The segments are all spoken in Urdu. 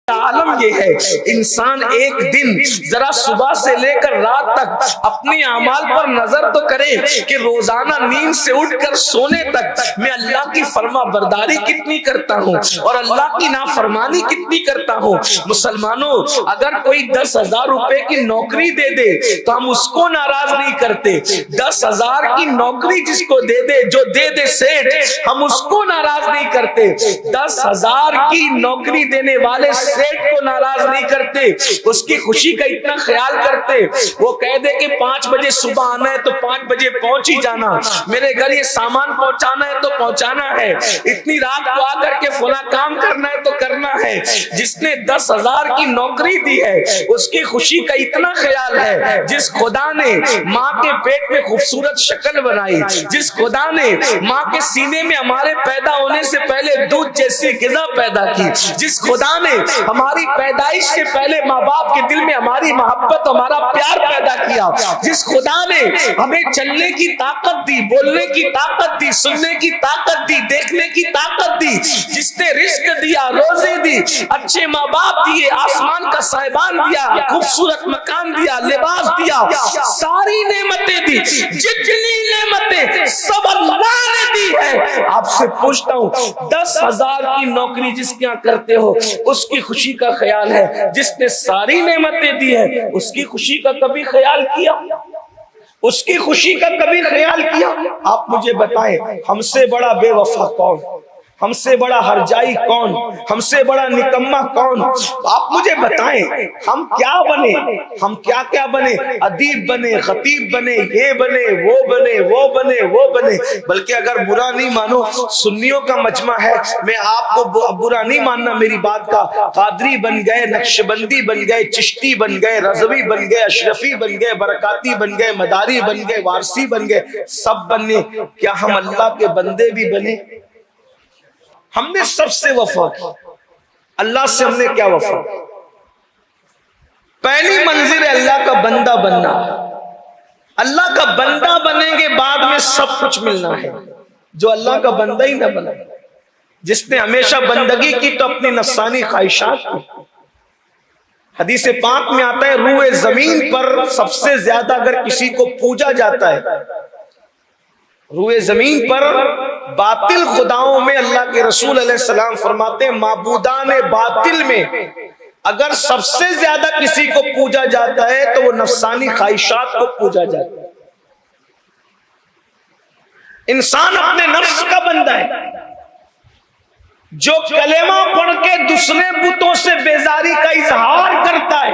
عالم یہ ہے انسان ایک دن ذرا صبح سے لے کر رات تک اپنی اعمال پر نظر تو کرے کہ روزانہ نیند سے اٹھ کر سونے تک میں اللہ کی فرما برداری کتنی کرتا ہوں اور اللہ کی نافرمانی کتنی کرتا ہوں۔ مسلمانوں، اگر کوئی 10,000 روپے کی نوکری دے دے تو ہم اس کو ناراض نہیں کرتے۔ 10,000 کی نوکری جس کو دے دے، جو دے دے سیٹ، ہم اس کو ناراض نہیں کرتے۔ 10,000 کی نوکری دینے والے سیٹ کو ناراض نہیں کرتے، اس کی خوشی کا اتنا خیال کرتے۔ وہ کہہ دے کہ 5 بجے صبح آنا ہے تو 5 بجے پہنچ ہی جانا، میرے گھر یہ سامان پہنچانا ہے تو پہنچانا ہے، اتنی رات کو آ کر کے فلاں کام کرنا ہے تو کرنا ہے۔ جس نے 10,000 کی نوکری دی ہے اس کی خوشی کا اتنا خیال ہے۔ جس خدا نے ماں کے پیٹ میں خوبصورت شکل بنائی، جس خدا نے ماں کے سینے میں ہمارے پیدا ہونے سے پہلے دودھ جیسی غذا پیدا کی، جس خدا نے ہماری پیدائش سے پہلے ماں باپ کے دل میں ہماری محبت، ہمارا پیار پیدا کیا، جس خدا نے ہمیں چلنے کی طاقت دی، بولنے کی طاقت دی، سننے کی طاقت دی، دیکھنے کی طاقت دی، جس نے رزق دیا، روزے دی، اچھے ماں باپ دیے، آسمان کا سائبان دیا، خوبصورت مکان دیا، لباس دیا، ساری نعمتیں دی، جتنی نعمتیں سب اللہ نے دی ہے۔ آپ سے پوچھتا ہوں 10,000 کی نوکری جس کے یہاں کرتے ہو اس کی خوشی کا خیال ہے؟ جس نے ساری نعمتیں دی ہے اس کی خوشی کا کبھی خیال کیا؟ اس کی خوشی کا کبھی خیال کیا؟ آپ مجھے بتائیں ہم سے بڑا بے وفا کون؟ ہم سے بڑا ہرجائی کون؟ ہم سے بڑا نکمہ کون؟ آپ مجھے بتائیں ہم کیا بنے؟ ہم کیا کیا بنے؟ ادیب بنے، خطیب بنے، یہ بنے، وہ بنے، وہ بنے، وہ بنے۔ بلکہ اگر برا نہیں مانو، سنیوں کا مجمع ہے، میں آپ کو برا نہیں ماننا میری بات کا، قادری بن گئے، نقشبندی بن گئے، چشتی بن گئے، رضوی بن گئے، اشرفی بن گئے، برکاتی بن گئے، مداری بن گئے، وارسی بن گئے، سب بنے، کیا ہم اللہ کے بندے بھی بنے؟ ہم نے سب سے وفا کی، اللہ سے ہم نے کیا وفا؟ پہلی منزل ہے اللہ کا بندہ بننا۔ اللہ کا بندہ بنیں گے بعد میں سب کچھ ملنا ہے۔ جو اللہ کا بندہ ہی نہ بنا، جس نے ہمیشہ بندگی کی تو اپنی نفسانی خواہشات کی۔ حدیث پاک میں آتا ہے روئے زمین پر سب سے زیادہ اگر کسی کو پوجا جاتا ہے، روئے زمین پر باطل خداؤں میں اللہ کے رسول علیہ السلام فرماتے ہیں معبودان باطل میں اگر سب سے زیادہ کسی کو پوجا جاتا ہے تو وہ نفسانی خواہشات کو پوجا جاتا ہے۔ انسان اپنے نفس کا بندہ ہے۔ جو کلمہ پڑھ کے دوسرے بتوں سے بیزاری کا اظہار کرتا ہے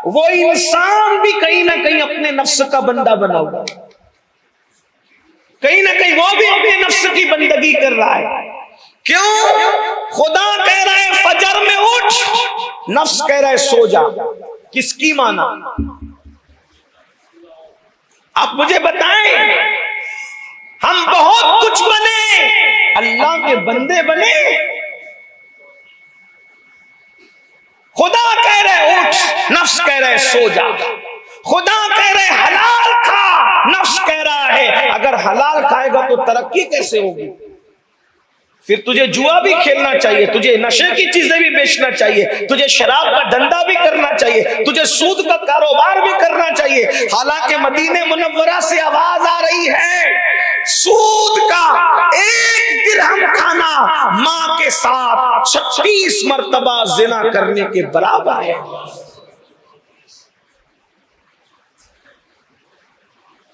وہ انسان بھی کہیں نہ کہیں اپنے نفس کا بندہ بنا ہوا ہے، کہیں نہ کہیں وہ بھی اپنے نفس کی بندگی کر رہا ہے۔ کیوں؟ خدا کہہ رہا ہے فجر میں اٹھ، نفس کہہ رہا ہے سو جا۔ کس کی مانا؟ آپ مجھے بتائیں ہم بہت کچھ بنے، اللہ کے بندے بنے؟ خدا کہہ رہے اٹھ، نفس کہہ رہے سو جا۔ خدا کہہ رہے حلال کھا، نفس کہہ رہا ہے اگر حلال کھائے گا تو ترقی کیسے ہوگی؟ پھر تجھے جوا بھی کھیلنا چاہیے، تجھے نشے کی چیزیں بھی بیچنا چاہیے، تجھے شراب کا دھندا بھی کرنا چاہیے، تجھے سود کا کاروبار بھی کرنا چاہیے۔ حالانکہ مدینہ منورہ سے آواز آ رہی ہے سود کا 1 درہم کھانا ماں کے ساتھ 36 مرتبہ زنا کرنے کے برابر ہے۔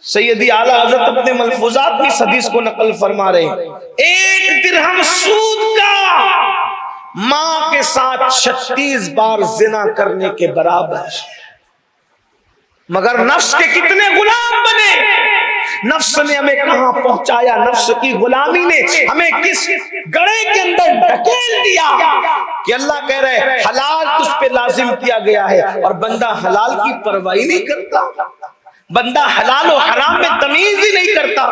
سیدی اعلیٰ حضرت اپنے ملفوظات میں اس حدیث کو نقل فرما رہے ہیں 1 درہم سود کا ماں کے ساتھ 36 بار زنا کرنے کے برابر۔ مگر نفس کے کتنے غلام بنے، نفس نے ہمیں کہاں پہنچایا، نفس کی غلامی نے ہمیں کس گڑھے کے اندر ڈھکیل دیا کہ اللہ کہہ رہے حلال تجھ پہ لازم کیا گیا ہے اور بندہ حلال کی پرواہی نہیں کرتا، بندہ حلال و حرام میں تمیز ہی نہیں کرتا۔